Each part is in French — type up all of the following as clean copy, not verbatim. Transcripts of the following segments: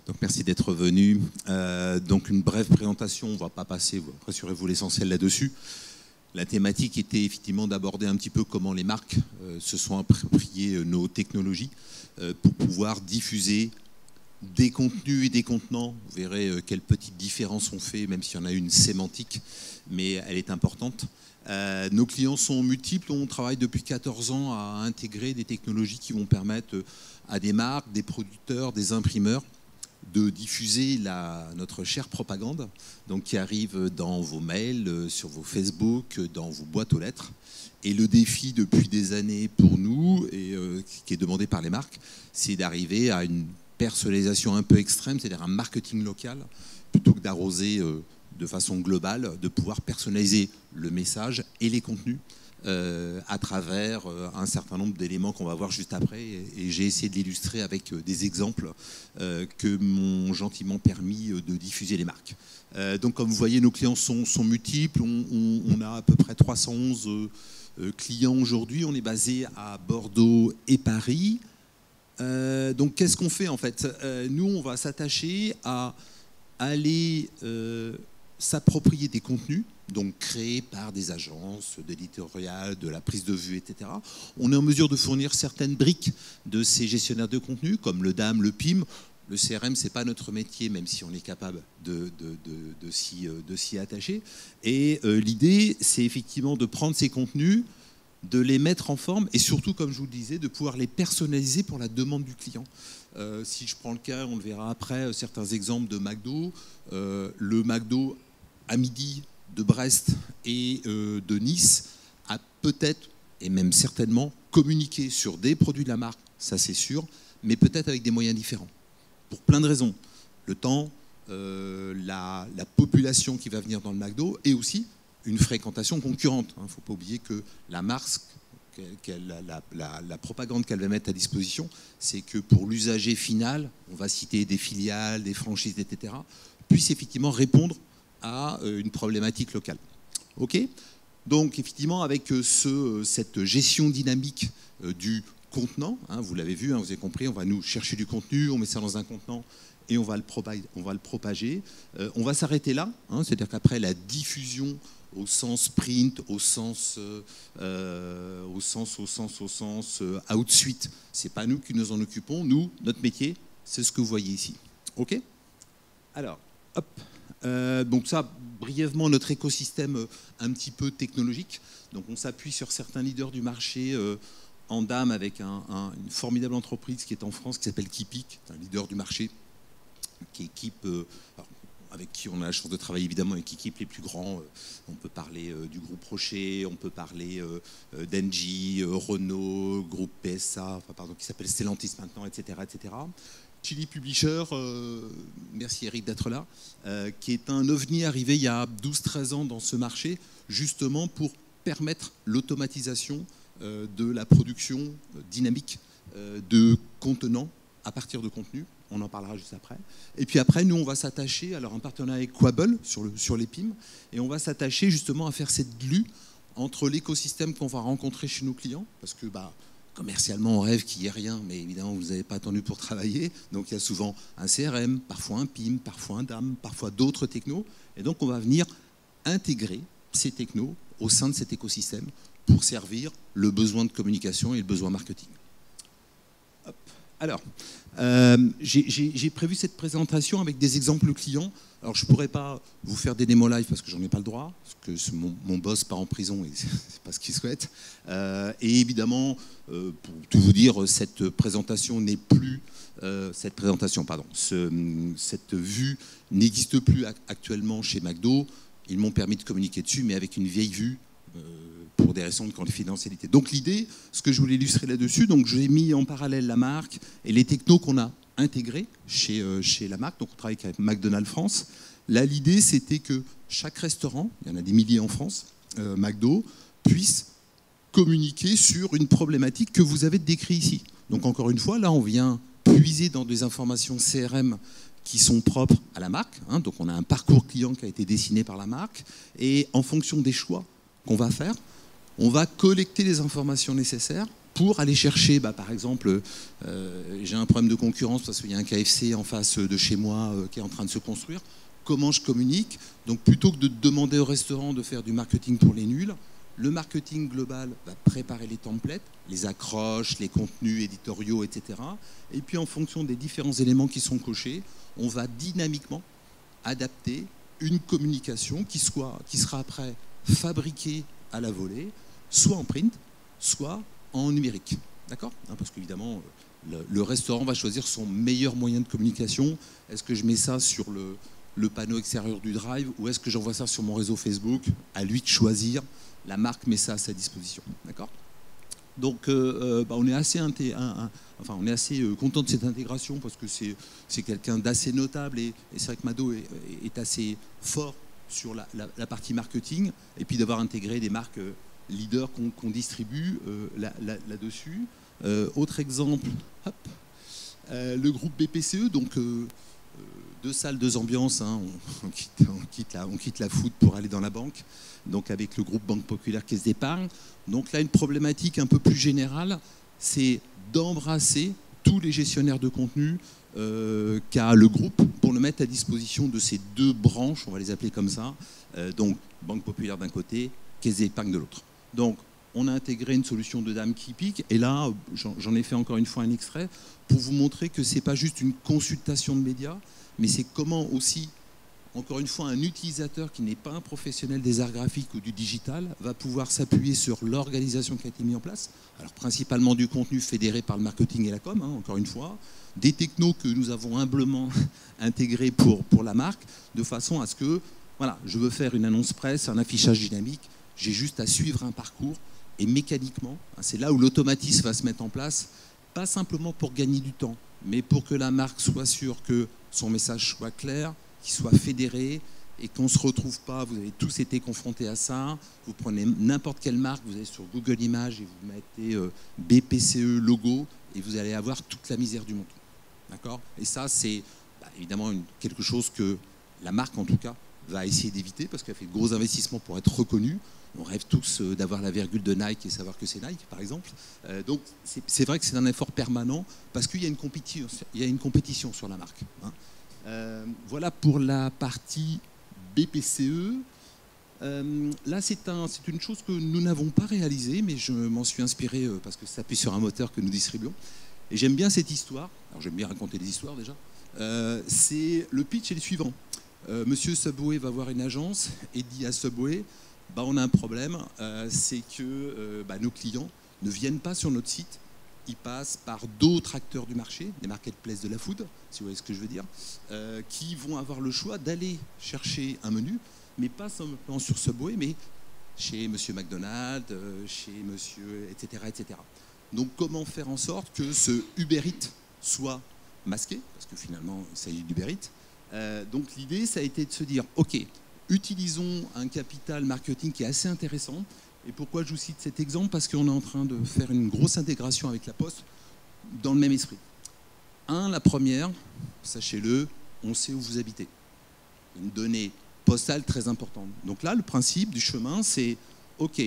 Donc merci d'être venu. Donc une brève présentation, on ne va pas passer, rassurez-vous, l'essentiel là-dessus. La thématique était effectivement d'aborder un petit peu comment les marques se sont appropriées nos technologies pour pouvoir diffuser des contenus et des contenants. Vous verrez quelle petite différence on fait, même s'il y en a une sémantique, mais elle est importante. Nos clients sont multiples, on travaille depuis 14 ans à intégrer des technologies qui vont permettre à des marques, des producteurs, des imprimeurs de diffuser notre chère propagande, donc qui arrive dans vos mails, sur vos Facebook, dans vos boîtes aux lettres. Et le défi depuis des années pour nous, et qui est demandé par les marques, c'est d'arriver à une personnalisation un peu extrême, c'est-à-dire un marketing local, plutôt que d'arroser de façon globale, de pouvoir personnaliser le message et les contenus à travers un certain nombre d'éléments qu'on va voir juste après. Et j'ai essayé de l'illustrer avec des exemples que m'ont gentiment permis de diffuser les marques. Donc comme vous voyez, nos clients sont multiples. On a à peu près 311 clients aujourd'hui. On est basé à Bordeaux et Paris. Donc qu'est-ce qu'on fait en fait? Nous, on va s'attacher à aller s'approprier des contenus, donc créés par des agences, d'éditorial, de la prise de vue, etc. On est en mesure de fournir certaines briques de ces gestionnaires de contenu, comme le DAM, le PIM. Le CRM, ce n'est pas notre métier, même si on est capable de s'y attacher. Et l'idée, c'est effectivement de prendre ces contenus, de les mettre en forme et surtout, comme je vous le disais, de pouvoir les personnaliser pour la demande du client. Si je prends le cas, on le verra après, certains exemples de McDo. Le McDo à midi de Brest et de Nice a peut-être, et même certainement, communiqué sur des produits de la marque, ça c'est sûr, mais peut-être avec des moyens différents. Pour plein de raisons. Le temps, la population qui va venir dans le McDo et aussi une fréquentation concurrente. Il ne faut pas oublier que la marque, la propagande qu'elle va mettre à disposition, c'est que pour l'usager final, on va citer des filiales, des franchises, etc., puisse effectivement répondre à une problématique locale. Ok ? Donc effectivement, avec cette gestion dynamique du contenant, vous l'avez vu, vous avez compris, on va nous chercher du contenu, on met ça dans un contenant et on va le propager. On va s'arrêter là, c'est-à-dire qu'après la diffusion au sens print, au sens outsuite, c'est pas nous qui nous en occupons. Nous, notre métier, c'est ce que vous voyez ici. Ok ? Alors, hop. Donc ça, brièvement, notre écosystème un petit peu technologique. Donc on s'appuie sur certains leaders du marché en DAM avec une formidable entreprise qui est en France, qui s'appelle Keepic, un leader du marché, qui équipe, avec qui on a la chance de travailler évidemment, et qui équipe les plus grands. On peut parler du groupe Rocher, on peut parler d'Engie, Renault, groupe PSA, qui s'appelle Stellantis maintenant, etc. etc. Chili Publisher, merci Eric d'être là, qui est un ovni arrivé il y a 12-13 ans dans ce marché, justement pour permettre l'automatisation de la production dynamique de contenants à partir de contenus. On en parlera juste après. Et puis après, nous, on va s'attacher, alors en partenariat avec Quabble sur les PIM, et on va s'attacher justement à faire cette glue entre l'écosystème qu'on va rencontrer chez nos clients, parce que commercialement, on rêve qu'il n'y ait rien, mais évidemment, vous n'avez pas attendu pour travailler. Donc, il y a souvent un CRM, parfois un PIM, parfois un DAM, parfois d'autres technos. Et donc, on va venir intégrer ces technos au sein de cet écosystème pour servir le besoin de communication et le besoin marketing. Hop. Alors, j'ai prévu cette présentation avec des exemples clients. Alors, je ne pourrais pas vous faire des démos live parce que j'en ai pas le droit, parce que mon boss part en prison et c'est pas ce qu'il souhaite. Et évidemment, pour tout vous dire, cette présentation n'est plus... cette vue n'existe plus actuellement chez McDo. Ils m'ont permis de communiquer dessus, mais avec une vieille vue pour des raisons de confidentialité. Donc l'idée, ce que je voulais illustrer là-dessus, donc j'ai mis en parallèle la marque et les technos qu'on a intégrés chez la marque. Donc on travaille avec McDonald's France. Là, l'idée, c'était que chaque restaurant, il y en a des milliers en France, McDo, puisse communiquer sur une problématique que vous avez décrite ici. Donc encore une fois, là, on vient puiser dans des informations CRM qui sont propres à la marque. Donc on a un parcours client qui a été dessiné par la marque. Et en fonction des choix qu'on va faire, On va collecter les informations nécessaires pour aller chercher, par exemple, j'ai un problème de concurrence parce qu'il y a un KFC en face de chez moi qui est en train de se construire. Comment je communique? Donc plutôt que de demander au restaurant de faire du marketing pour les nuls, le marketing global va préparer les templates, les accroches, les contenus éditoriaux, etc. Et puis en fonction des différents éléments qui sont cochés, on va dynamiquement adapter une communication qui sera après fabriquée à la volée, soit en print, soit en numérique. D'accord? Parce qu'évidemment, le restaurant va choisir son meilleur moyen de communication. Est-ce que je mets ça sur le panneau extérieur du drive ou est-ce que j'envoie ça sur mon réseau Facebook? À lui de choisir. La marque met ça à sa disposition. D'accord? Donc, on est assez, content de cette intégration parce que c'est quelqu'un d'assez notable et c'est vrai que Mado est assez fort sur la partie marketing et puis d'avoir intégré des marques leaders qu'on distribue là-dessus. Autre exemple, hop, le groupe BPCE, donc 2 salles, 2 ambiances, hein, on quitte la foot pour aller dans la banque, donc avec le groupe Banque Populaire Caisse d'Épargne. Donc là, une problématique un peu plus générale, c'est d'embrasser tous les gestionnaires de contenu qu'a le groupe pour le mettre à disposition de ces 2 branches, on va les appeler comme ça, donc Banque Populaire d'un côté, Caisse d'Épargne de l'autre. Donc, on a intégré une solution de dame qui pique, et là, j'en ai fait encore une fois un extrait pour vous montrer que ce n'est pas juste une consultation de médias, mais c'est comment aussi, encore une fois, un utilisateur qui n'est pas un professionnel des arts graphiques ou du digital va pouvoir s'appuyer sur l'organisation qui a été mise en place, alors principalement du contenu fédéré par le marketing et la com, hein, encore une fois, des technos que nous avons humblement intégrés pour la marque, de façon à ce que, voilà, je veux faire une annonce presse, un affichage dynamique, j'ai juste à suivre un parcours et mécaniquement, c'est là où l'automatisme va se mettre en place, pas simplement pour gagner du temps, mais pour que la marque soit sûre que son message soit clair, qu'il soit fédéré et qu'on ne se retrouve pas, vous avez tous été confrontés à ça, vous prenez n'importe quelle marque, vous allez sur Google Images et vous mettez BPCE logo et vous allez avoir toute la misère du monde. D'accord? Et ça, c'est évidemment quelque chose que la marque, en tout cas, va essayer d'éviter parce qu'elle fait de gros investissements pour être reconnue. On rêve tous d'avoir la virgule de Nike et savoir que c'est Nike, par exemple. Donc, c'est vrai que c'est un effort permanent parce qu'il y a une compétition sur la marque. Hein. Voilà pour la partie BPCE. Là, c'est une chose que nous n'avons pas réalisée, mais je m'en suis inspiré parce que ça s'appuie sur un moteur que nous distribuons. Et j'aime bien cette histoire. Alors, j'aime bien raconter des histoires déjà. C'est le pitch est le suivant. Monsieur Subway va voir une agence et dit à Subway, on a un problème, c'est que nos clients ne viennent pas sur notre site, ils passent par d'autres acteurs du marché, des marketplaces de la food, si vous voyez ce que je veux dire, qui vont avoir le choix d'aller chercher un menu, mais pas simplement sur Subway, mais chez Monsieur McDonald's, chez Monsieur, etc., etc. Donc comment faire en sorte que ce Uber Eats soit masqué, parce que finalement il s'agit d'Uber Eats. Donc l'idée, ça a été de se dire, ok, utilisons un capital marketing qui est assez intéressant. Et pourquoi je vous cite cet exemple? Parce qu'on est en train de faire une grosse intégration avec la Poste dans le même esprit. La première, sachez-le, on sait où vous habitez. Une donnée postale très importante. Donc là, le principe du chemin, c'est, ok,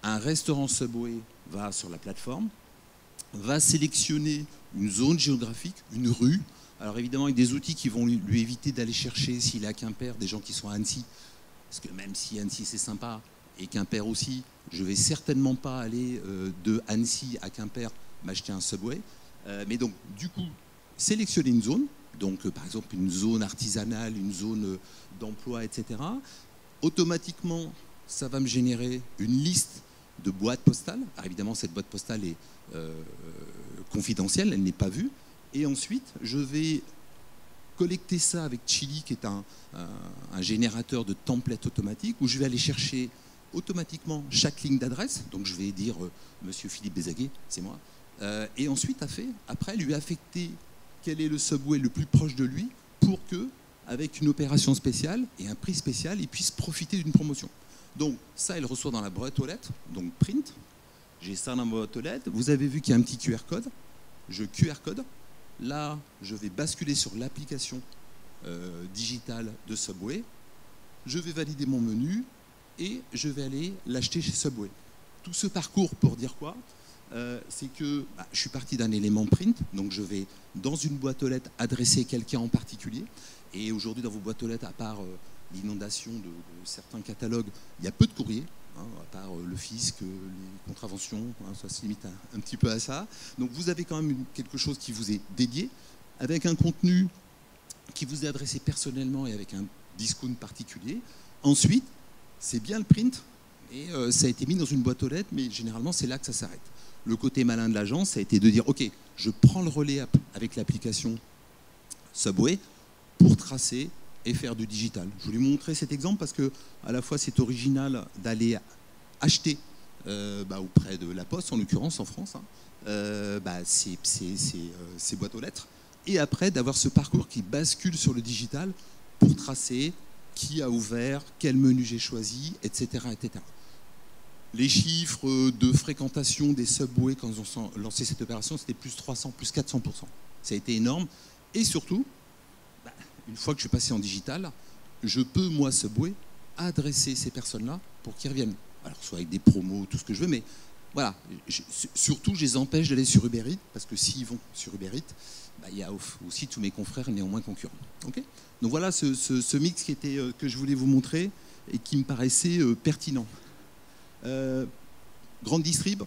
un restaurant Subway va sur la plateforme, va sélectionner une zone géographique, une rue. Alors évidemment, avec des outils qui vont lui éviter d'aller chercher, s'il est à Quimper, des gens qui sont à Annecy. Parce que même si Annecy, c'est sympa, et Quimper aussi, je ne vais certainement pas aller de Annecy à Quimper m'acheter un Subway. Mais donc, du coup, sélectionner une zone, donc par exemple une zone artisanale, une zone d'emploi, etc. Automatiquement, ça va me générer une liste de boîtes postales. Alors évidemment, cette boîte postale est confidentielle, elle n'est pas vue. Et ensuite, je vais collecter ça avec Chili, qui est un générateur de templates automatiques, où je vais aller chercher automatiquement chaque ligne d'adresse. Donc je vais dire Monsieur Philippe Bézaguet, c'est moi. Et ensuite, après, lui affecter quel est le Subway le plus proche de lui pour que, avec une opération spéciale et un prix spécial, il puisse profiter d'une promotion. Donc ça, il reçoit dans la boîte aux lettres, donc print. J'ai ça dans ma boîte aux lettres. Vous avez vu qu'il y a un petit QR code. Je QR code. Là, je vais basculer sur l'application digitale de Subway. Je vais valider mon menu et je vais aller l'acheter chez Subway. tout ce parcours pour dire quoi? C'est que je suis parti d'un élément print, donc je vais dans une boîte aux lettres adresser quelqu'un en particulier. Et aujourd'hui, dans vos boîtes aux lettres, à part l'inondation de certains catalogues, il y a peu de courriers, hein, à part le fisc, les contraventions, hein, ça se limite un petit peu à ça. Donc vous avez quand même quelque chose qui vous est dédié, avec un contenu qui vous est adressé personnellement et avec un discount particulier. Ensuite, c'est bien le print, et ça a été mis dans une boîte aux lettres, mais généralement, c'est là que ça s'arrête. Le côté malin de l'agence, ça a été de dire, OK, je prends le relais avec l'application Subway pour tracer et faire du digital. Je voulais vous montrer cet exemple parce que à la fois, c'est original d'aller acheter auprès de la Poste, en l'occurrence en France, hein, ces boîtes aux lettres, et après d'avoir ce parcours qui bascule sur le digital pour tracer qui a ouvert, quel menu j'ai choisi, etc., etc. Les chiffres de fréquentation des Subway quand ils ont lancé cette opération, c'était plus 300, plus 400%. Ça a été énorme. Et surtout, une fois que je suis passé en digital, je peux, moi, Subway, adresser ces personnes-là pour qu'ils reviennent. Alors, soit avec des promos, tout ce que je veux, mais voilà. Surtout, je les empêche d'aller sur Uber Eats, parce que s'ils vont sur Uber Eats, il y a aussi tous mes confrères néanmoins concurrents. Okay, donc voilà ce mix que je voulais vous montrer et qui me paraissait pertinent. Grande distrib,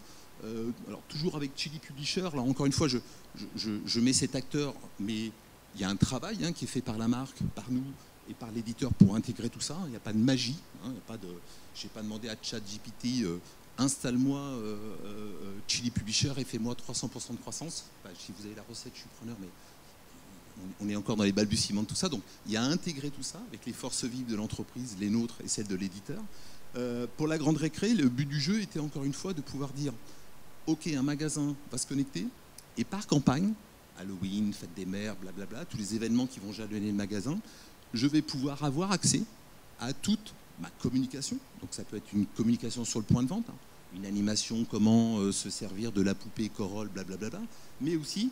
alors toujours avec Chili Publisher, là encore une fois je mets cet acteur, mais il y a un travail qui est fait par la marque, par nous et par l'éditeur pour intégrer tout ça. Il n'y a pas de magie, je n'ai pas demandé à ChatGPT installe-moi Chili Publisher et fais-moi 300% de croissance. Si vous avez la recette, je suis preneur, mais on est encore dans les balbutiements de tout ça. Donc il y a à intégrer tout ça avec les forces vives de l'entreprise, les nôtres et celles de l'éditeur. Pour la grande récré, le but du jeu était encore une fois de pouvoir dire ok, un magasin va se connecter et par campagne, Halloween, fête des mères, blablabla, tous les événements qui vont jalonner le magasin, je vais pouvoir avoir accès à toute ma communication. Donc ça peut être une communication sur le point de vente, une animation, comment se servir de la poupée Corolle, blablabla, mais aussi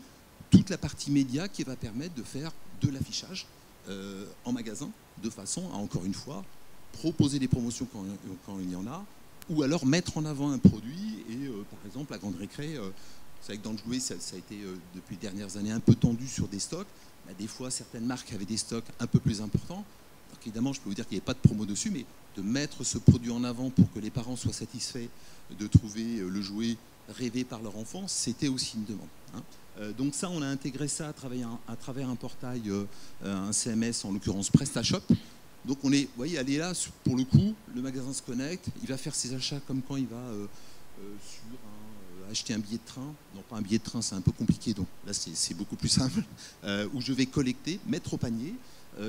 toute la partie média qui va permettre de faire de l'affichage en magasin, de façon à, encore une fois, proposer des promotions quand il y en a, ou alors mettre en avant un produit. Et par exemple, la grande récré, c'est vrai que dans le jouet, ça a été depuis les dernières années un peu tendu sur des stocks. Des fois, certaines marques avaient des stocks un peu plus importants. Donc, évidemment, je peux vous dire qu'il n'y avait pas de promo dessus, mais de mettre ce produit en avant pour que les parents soient satisfaits de trouver le jouet rêvé par leur enfant, c'était aussi une demande. Donc ça, on a intégré ça à travers un portail, un CMS, en l'occurrence PrestaShop. Donc on est, vous voyez, elle est là, pour le coup, le magasin se connecte, il va faire ses achats comme quand il va acheter un billet de train. Non, pas un billet de train, c'est un peu compliqué, donc là c'est beaucoup plus simple. Où je vais collecter, mettre au panier,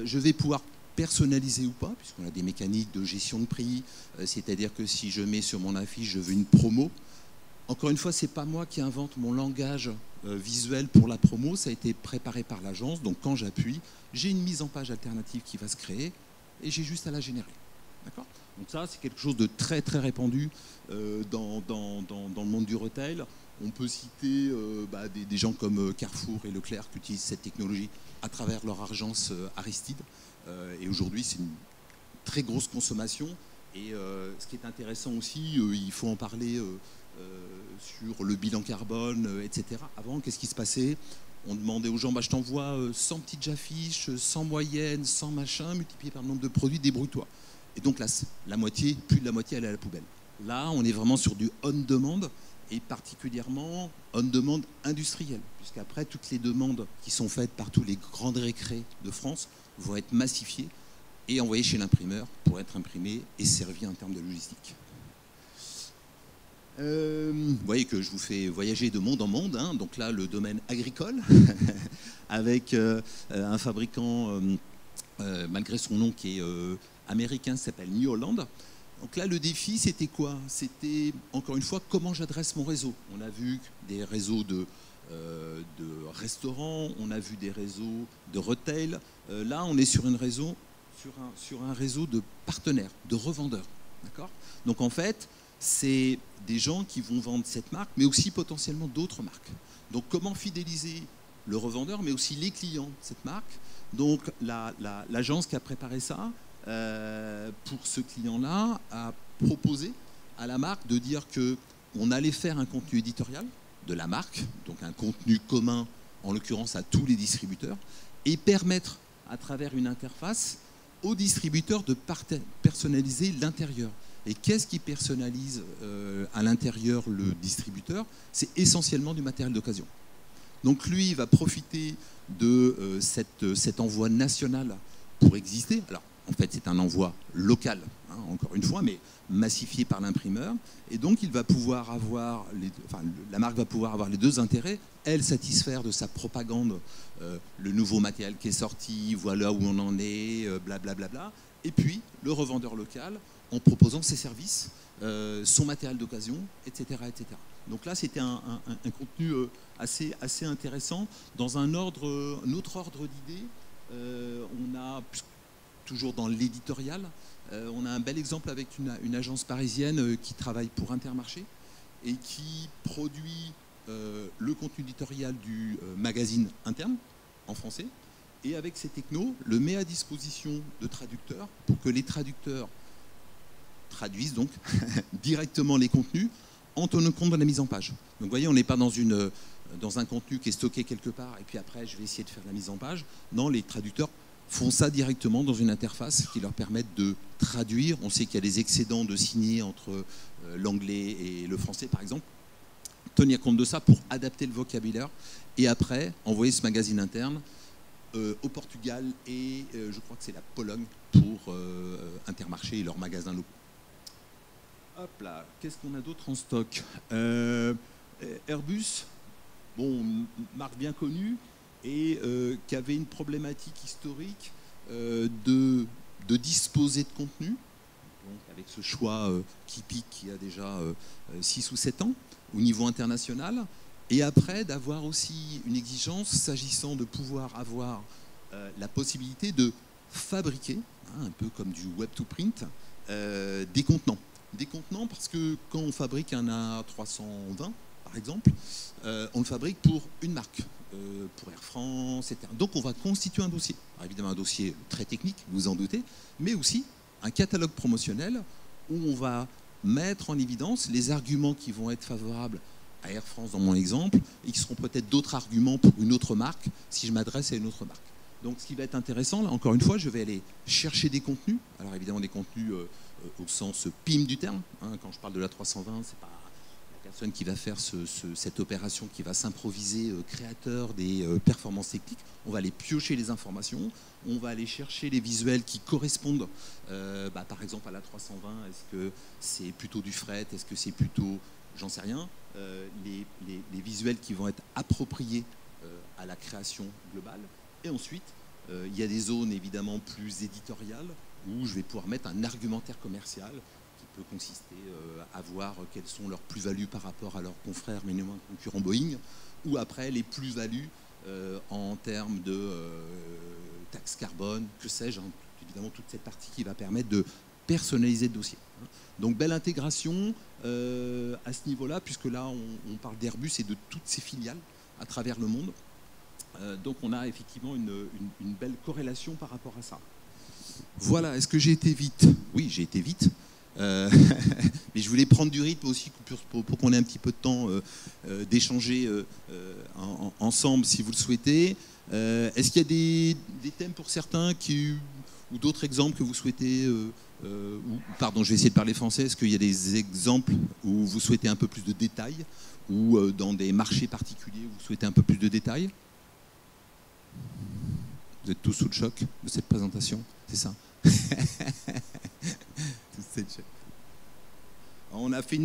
je vais pouvoir personnaliser ou pas, puisqu'on a des mécaniques de gestion de prix, c'est-à-dire que si je mets sur mon affiche, je veux une promo. Encore une fois, ce n'est pas moi qui invente mon langage visuel pour la promo, ça a été préparé par l'agence, donc quand j'appuie, j'ai une mise en page alternative qui va se créer, et j'ai juste à la générer. D'accord ? Donc ça, c'est quelque chose de très très répandu dans le monde du retail. On peut citer des gens comme Carrefour et Leclerc qui utilisent cette technologie à travers leur agence Aristide. Et aujourd'hui, c'est une très grosse consommation. Et ce qui est intéressant aussi, il faut en parler sur le bilan carbone, etc. Avant, qu'est-ce qui se passait ? On demandait aux gens, je t'envoie 100 petites affiches, 100 moyennes, 100 machins, multiplié par le nombre de produits, débrouille-toi. Et donc là, la moitié, plus de la moitié, elle est à la poubelle. Là, on est vraiment sur du on-demand, et particulièrement on-demand industriel, puisqu'après, toutes les demandes qui sont faites par tous les grandes récrés de France vont être massifiées et envoyées chez l'imprimeur pour être imprimées et servies en termes de logistique. Vous voyez que je vous fais voyager de monde en monde, hein. Donc là, le domaine agricole, avec un fabricant, malgré son nom qui est américain, s'appelle New Holland. Donc là, le défi, c'était quoi? C'était, encore une fois, comment j'adresse mon réseau. On a vu des réseaux de restaurants, on a vu des réseaux de retail. Là, on est sur un réseau de partenaires, de revendeurs. D'accord? Donc en fait, c'est des gens qui vont vendre cette marque, mais aussi potentiellement d'autres marques. Donc comment fidéliser le revendeur, mais aussi les clients de cette marque? Donc l'agence qui a préparé ça, pour ce client-là, a proposé à la marque de dire qu'on allait faire un contenu éditorial de la marque, donc un contenu commun, en l'occurrence à tous les distributeurs, et permettre, à travers une interface, aux distributeurs de personnaliser l'intérieur. Et qu'est-ce qui personnalise à l'intérieur le distributeur? C'est essentiellement du matériel d'occasion. Donc lui, il va profiter de cet envoi national pour exister. Alors, en fait, c'est un envoi local, hein, encore une fois, mais massifié par l'imprimeur. Et donc, il va pouvoir avoir, la marque va pouvoir avoir les deux intérêts. Elle, satisfaire de sa propagande, le nouveau matériel qui est sorti, voilà où on en est, blablabla. Et puis, le revendeur local, en proposant ses services, son matériel d'occasion, etc., etc. Donc là, c'était un contenu assez intéressant. Dans un autre ordre d'idées, on a, toujours dans l'éditorial, on a un bel exemple avec une agence parisienne qui travaille pour Intermarché et qui produit le contenu éditorial du magazine interne en français. Et avec ces technos, le met à disposition de traducteurs pour que les traducteurs traduisent donc directement les contenus en tenant compte de la mise en page. Donc vous voyez, on n'est pas dans un contenu qui est stocké quelque part et puis après je vais essayer de faire la mise en page. Non, les traducteurs font ça directement dans une interface qui leur permet de traduire. On sait qu'il y a des excédents de signés entre l'anglais et le français par exemple. Tenir compte de ça pour adapter le vocabulaire et après envoyer ce magazine interne au Portugal et je crois que c'est la Pologne pour Intermarché et leurs magasins locaux. Hop là, qu'est-ce qu'on a d'autre en stock? Airbus, bon, marque bien connue et qui avait une problématique historique de disposer de contenu, donc avec ce choix qui pique qui a déjà 6 ou 7 ans au niveau international, et après d'avoir aussi une exigence s'agissant de pouvoir avoir la possibilité de fabriquer, hein, un peu comme du web to print, des contenants. Des contenants parce que quand on fabrique un A320, par exemple, on le fabrique pour une marque, pour Air France, etc. Donc on va constituer un dossier. Alors évidemment un dossier très technique, vous en doutez, mais aussi un catalogue promotionnel où on va mettre en évidence les arguments qui vont être favorables à Air France dans mon exemple, et qui seront peut-être d'autres arguments pour une autre marque si je m'adresse à une autre marque. Donc ce qui va être intéressant, là encore une fois, je vais aller chercher des contenus, alors évidemment des contenus au sens PIM du terme, hein, quand je parle de la 320, c'est pas la personne qui va faire cette opération, qui va s'improviser créateur des performances techniques. On va aller piocher les informations, on va aller chercher les visuels qui correspondent par exemple à la 320, est-ce que c'est plutôt du fret, est-ce que c'est plutôt, j'en sais rien, les visuels qui vont être appropriés à la création globale. Et ensuite, il y a des zones évidemment plus éditoriales où je vais pouvoir mettre un argumentaire commercial qui peut consister à voir quelles sont leurs plus-values par rapport à leurs confrères mais néanmoins concurrents Boeing, ou après les plus-values en termes de taxe carbone, que sais-je, hein, évidemment toute cette partie qui va permettre de personnaliser le dossier. Donc belle intégration à ce niveau-là, puisque là on parle d'Airbus et de toutes ses filiales à travers le monde. Donc on a effectivement une belle corrélation par rapport à ça. Voilà, est-ce que j'ai été vite? Oui, j'ai été vite. Mais je voulais prendre du rythme aussi pour qu'on ait un petit peu de temps d'échanger ensemble si vous le souhaitez. Est-ce qu'il y a des thèmes pour certains ou d'autres exemples que vous souhaitez pardon, je vais essayer de parler français. Est-ce qu'il y a des exemples où vous souhaitez un peu plus de détails ou dans des marchés particuliers où vous souhaitez un peu plus de détails? Vous êtes tous sous le choc de cette présentation, c'est ça? On a fait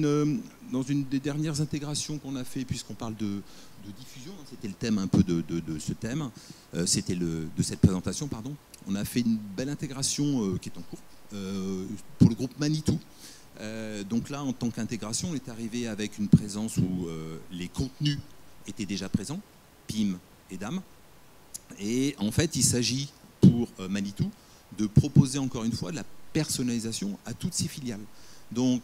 dans une des dernières intégrations qu'on a fait, puisqu'on parle de diffusion, hein, c'était le thème un peu de ce thème, c'était de cette présentation, pardon. On a fait une belle intégration qui est en cours pour le groupe Manitou. Donc là, en tant qu'intégration, on est arrivé avec une présence où les contenus étaient déjà présents, PIM et DAM. Et en fait, il s'agit pour Manitou de proposer encore une fois de la personnalisation à toutes ses filiales. Donc,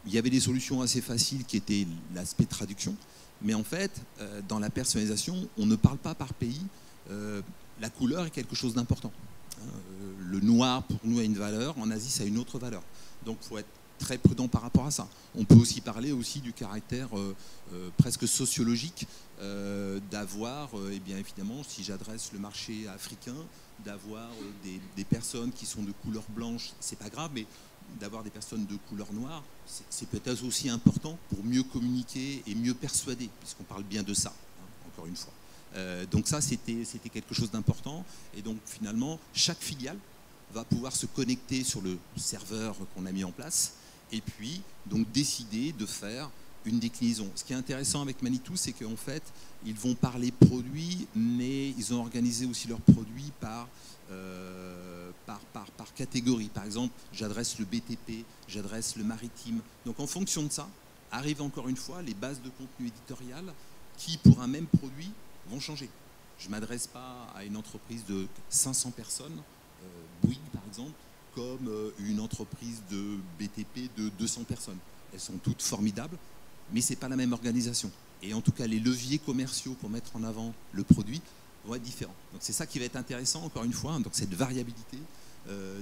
il y avait des solutions assez faciles qui étaient l'aspect traduction, mais en fait, dans la personnalisation, on ne parle pas par pays. La couleur est quelque chose d'important. Le noir, pour nous, a une valeur. En Asie, ça a une autre valeur. Donc, il faut être très prudent par rapport à ça. On peut aussi parler aussi du caractère presque sociologique d'avoir, eh bien évidemment, si j'adresse le marché africain, d'avoir des personnes qui sont de couleur blanche, c'est pas grave, mais d'avoir des personnes de couleur noire, c'est peut-être aussi important pour mieux communiquer et mieux persuader, puisqu'on parle bien de ça, hein, encore une fois. Donc ça, c'était quelque chose d'important. Et donc finalement, chaque filiale va pouvoir se connecter sur le serveur qu'on a mis en place et puis donc décider de faire une déclinaison. Ce qui est intéressant avec Manitou, c'est qu'en fait, ils vont parler produits, mais ils ont organisé aussi leurs produits par catégorie. Par exemple, j'adresse le BTP, j'adresse le maritime. Donc en fonction de ça, arrivent encore une fois les bases de contenu éditorial qui, pour un même produit, vont changer. Je ne m'adresse pas à une entreprise de 500 personnes, Bouygues par exemple, comme une entreprise de BTP de 200 personnes. Elles sont toutes formidables, mais ce n'est pas la même organisation. Et en tout cas, les leviers commerciaux pour mettre en avant le produit vont être différents. Donc c'est ça qui va être intéressant, encore une fois, donc cette variabilité,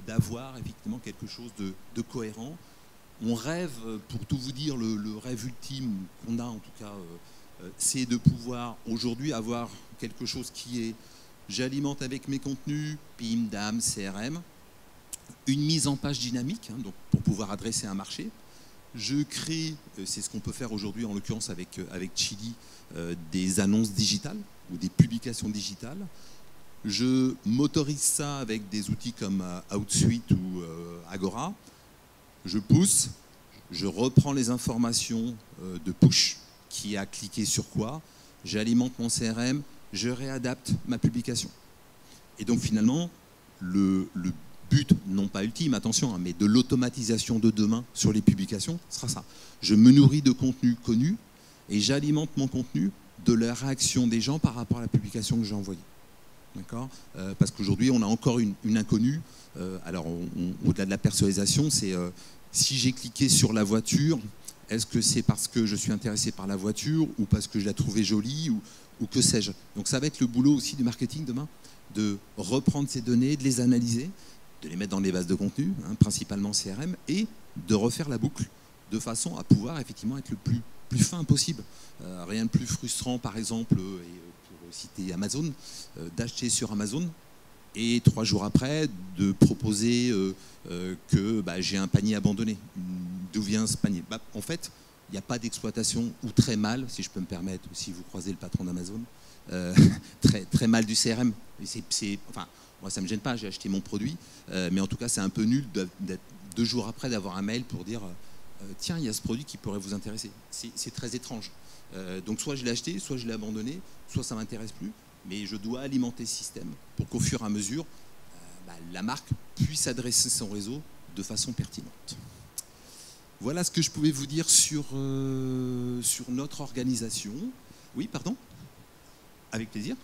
d'avoir effectivement quelque chose de cohérent. On rêve, pour tout vous dire, le rêve ultime qu'on a en tout cas, c'est de pouvoir aujourd'hui avoir quelque chose qui est j'alimente avec mes contenus, PIM, DAM, CRM, une mise en page dynamique, hein, donc pour pouvoir adresser un marché. Je crée, c'est ce qu'on peut faire aujourd'hui en l'occurrence avec Chili, des annonces digitales ou des publications digitales. Je motorise ça avec des outils comme Outsuite ou Agora. Je pousse, je reprends les informations de push, qui a cliqué sur quoi, j'alimente mon CRM, je réadapte ma publication. Et donc finalement, le but, non pas ultime, attention, hein, mais de l'automatisation de demain sur les publications, sera ça. Je me nourris de contenu connu et j'alimente mon contenu de la réaction des gens par rapport à la publication que j'ai envoyée. D'accord ? Parce qu'aujourd'hui, on a encore une inconnue. Alors, au-delà de la personnalisation, c'est si j'ai cliqué sur la voiture, est-ce que c'est parce que je suis intéressé par la voiture ou parce que je la trouvais jolie ou que sais-je. Donc ça va être le boulot aussi du marketing demain, de reprendre ces données, de les analyser, de les mettre dans les bases de contenu, hein, principalement CRM, et de refaire la boucle de façon à pouvoir effectivement être le plus fin possible. Rien de plus frustrant, par exemple, et pour citer Amazon, d'acheter sur Amazon et 3 jours après de proposer que j'ai un panier abandonné. D'où vient ce panier ? En fait, il n'y a pas d'exploitation, ou très mal, si je peux me permettre, si vous croisez le patron d'Amazon, très, très mal du CRM. Enfin, moi, ça ne me gêne pas, j'ai acheté mon produit, mais en tout cas, c'est un peu nul d'être 2 jours après d'avoir un mail pour dire tiens, il y a ce produit qui pourrait vous intéresser. C'est très étrange. Donc, soit je l'ai acheté, soit je l'ai abandonné, soit ça ne m'intéresse plus, mais je dois alimenter ce système pour qu'au fur et à mesure, la marque puisse adresser son réseau de façon pertinente. Voilà ce que je pouvais vous dire sur notre organisation. Oui, pardon ? Avec plaisir.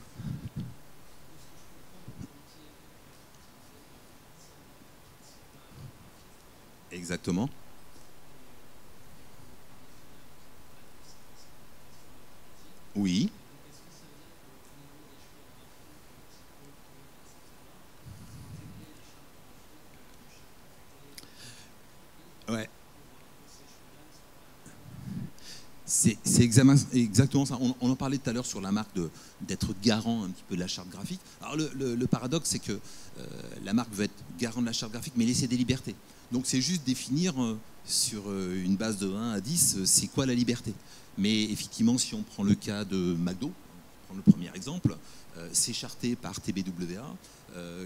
Exactement. Oui. Ouais. C'est exactement ça. On en parlait tout à l'heure sur la marque d'être garant un petit peu de la charte graphique. Alors le paradoxe, c'est que la marque veut être garant de la charte graphique, mais laisser des libertés. Donc c'est juste définir sur une base de 1 à 10, c'est quoi la liberté. Mais effectivement, si on prend le cas de McDo, on prend le premier exemple, c'est charté par TBWA,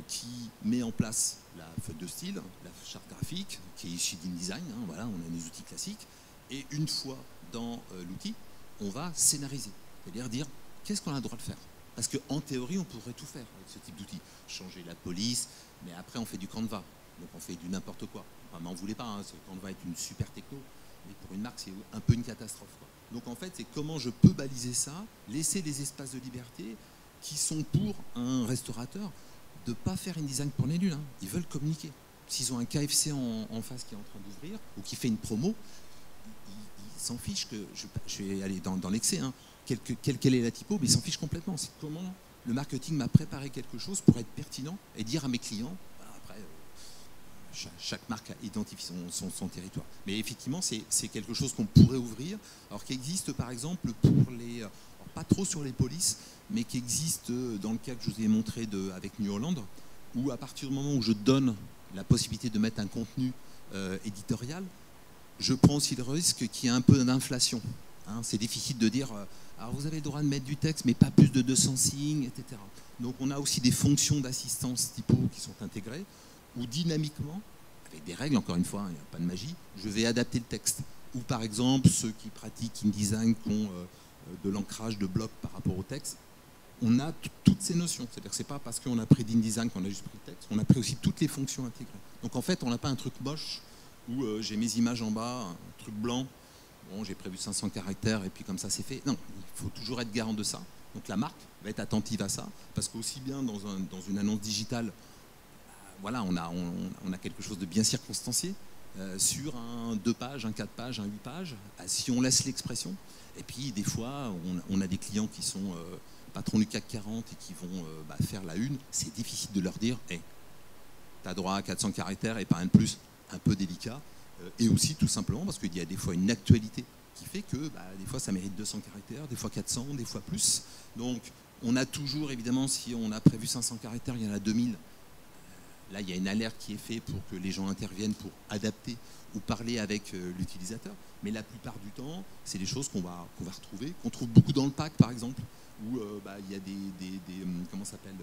qui met en place la feuille de style, la charte graphique, qui est issue d'InDesign, hein, voilà, on a des outils classiques, et une fois dans l'outil, on va scénariser, c'est-à-dire dire qu'est-ce qu'on a le droit de faire. Parce qu'en théorie, on pourrait tout faire avec ce type d'outil. Changer la police, mais après on fait du Canva, donc on fait du n'importe quoi. Enfin, m'en voulez pas, hein, ce Canva est une super techno, mais pour une marque, c'est un peu une catastrophe, quoi. Donc en fait, c'est comment je peux baliser ça, laisser des espaces de liberté qui sont pour un restaurateur de ne pas faire InDesign pour les nuls. Hein. Ils veulent communiquer. S'ils ont un KFC en face qui est en train d'ouvrir ou qui fait une promo, ils s'en fichent que je vais aller dans l'excès, hein, quelle est la typo, mais ils s'en fichent complètement. C'est comment le marketing m'a préparé quelque chose pour être pertinent et dire à mes clients, après, chaque marque identifie son territoire. Mais effectivement, c'est quelque chose qu'on pourrait ouvrir, alors qui existe par exemple pour les, alors pas trop sur les polices, mais qui existe dans le cas que je vous ai montré avec New Holland, où à partir du moment où je donne la possibilité de mettre un contenu éditorial, je prends aussi le risque qu'il y ait un peu d'inflation. Hein. C'est difficile de dire, alors vous avez le droit de mettre du texte, mais pas plus de 200 signes, etc. Donc on a aussi des fonctions d'assistance typo qui sont intégrées, où dynamiquement, avec des règles, encore une fois, il n'y a pas de magie, je vais adapter le texte. Ou par exemple, ceux qui pratiquent InDesign, qui ont de l'ancrage de blocs par rapport au texte, on a toutes ces notions. C'est-à-dire que ce n'est pas parce qu'on a pris d'InDesign qu'on a juste pris le texte, on a pris aussi toutes les fonctions intégrées. Donc en fait, on n'a pas un truc moche où j'ai mes images en bas, un truc blanc, bon, j'ai prévu 500 caractères et puis comme ça c'est fait. Non, il faut toujours être garant de ça. Donc la marque va être attentive à ça, parce qu'aussi bien dans une annonce digitale, voilà, on a quelque chose de bien circonstancié sur un 2 pages, un 4 pages, un 8 pages, si on laisse l'expression. Et puis des fois, on a des clients qui sont patrons du CAC 40 et qui vont faire la une. C'est difficile de leur dire, hey, tu as droit à 400 caractères et pas un de plus, un peu délicat. Et aussi tout simplement parce qu'il y a des fois une actualité qui fait que des fois ça mérite 200 caractères, des fois 400, des fois plus. Donc on a toujours, évidemment, si on a prévu 500 caractères, il y en a 2000. Là, il y a une alerte qui est faite pour que les gens interviennent pour adapter ou parler avec l'utilisateur. Mais la plupart du temps, c'est des choses qu'on va retrouver, qu'on trouve beaucoup dans le pack, par exemple, où il y a comment ça s'appelle,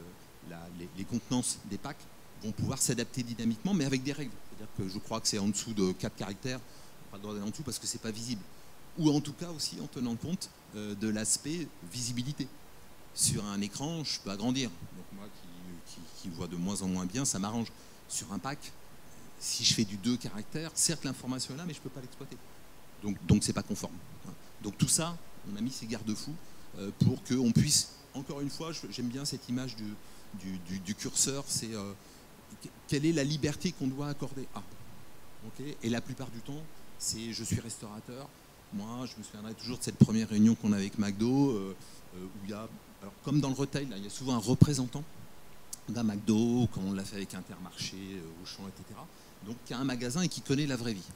les contenances des packs vont pouvoir s'adapter dynamiquement, mais avec des règles. C'est-à-dire que je crois que c'est en dessous de 4 caractères, on n'a pas le droit d'aller en dessous parce que ce n'est pas visible. Ou en tout cas aussi en tenant compte de l'aspect visibilité. Sur un écran, je peux agrandir. Donc moi qui vois de moins en moins bien, ça m'arrange. Sur un pack, si je fais du 2 caractères, certes l'information est là, mais je ne peux pas l'exploiter. Donc c'est pas conforme. Donc tout ça, on a mis ces garde-fous pour qu'on puisse, encore une fois, j'aime bien cette image du curseur, c'est quelle est la liberté qu'on doit accorder à. Okay, et la plupart du temps, c'est je suis restaurateur. Moi, je me souviendrai toujours de cette première réunion qu'on a avec McDo, où il y a, alors, comme dans le retail, là, il y a souvent un représentant d'un McDo, comme on l'a fait avec Intermarché, Auchan, etc. Donc, il y a un magasin et qui connaît la vraie vie.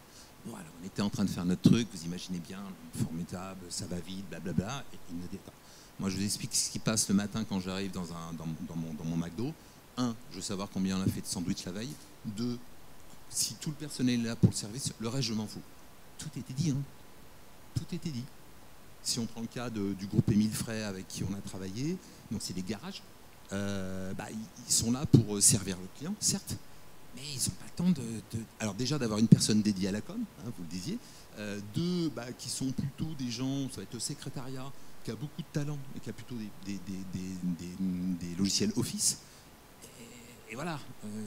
Bon, alors, on était en train de faire notre truc, vous imaginez bien, formidable, ça va vite, blablabla, et il me dit, moi, je vous explique ce qui passe le matin quand j'arrive dans mon McDo. 1, je veux savoir combien on a fait de sandwich la veille. 2, si tout le personnel est là pour le service, le reste, je m'en fous. Tout était dit, hein. Tout était dit. Si on prend le cas du groupe Émile Frey avec qui on a travaillé, donc c'est des garages, ils sont là pour servir le client, certes, mais ils n'ont pas le temps alors déjà d'avoir une personne dédiée à la com, hein, vous le disiez, 2, qui sont plutôt des gens, ça va être le secrétariat, qui a beaucoup de talent et qui a plutôt des logiciels Office. Et voilà,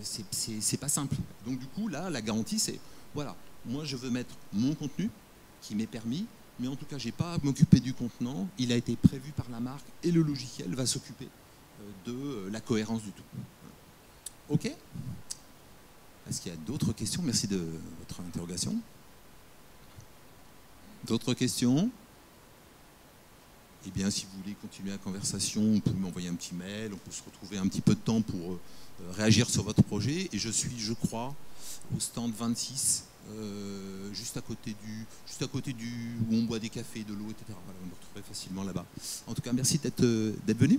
c'est pas simple. Donc du coup, là, la garantie, c'est, voilà, moi je veux mettre mon contenu qui m'est permis, mais en tout cas, je n'ai pas à m'occuper du contenant, il a été prévu par la marque et le logiciel va s'occuper de la cohérence du tout. OK ? Est-ce qu'il y a d'autres questions ? Merci de votre interrogation. D'autres questions ? Eh bien, si vous voulez continuer la conversation, vous pouvez m'envoyer un petit mail, on peut se retrouver un petit peu de temps pour réagir sur votre projet. Et je suis, je crois, au stand 26, juste à côté du où on boit des cafés, de l'eau, etc. Voilà, on me retrouverait facilement là-bas. En tout cas, merci d'être venu.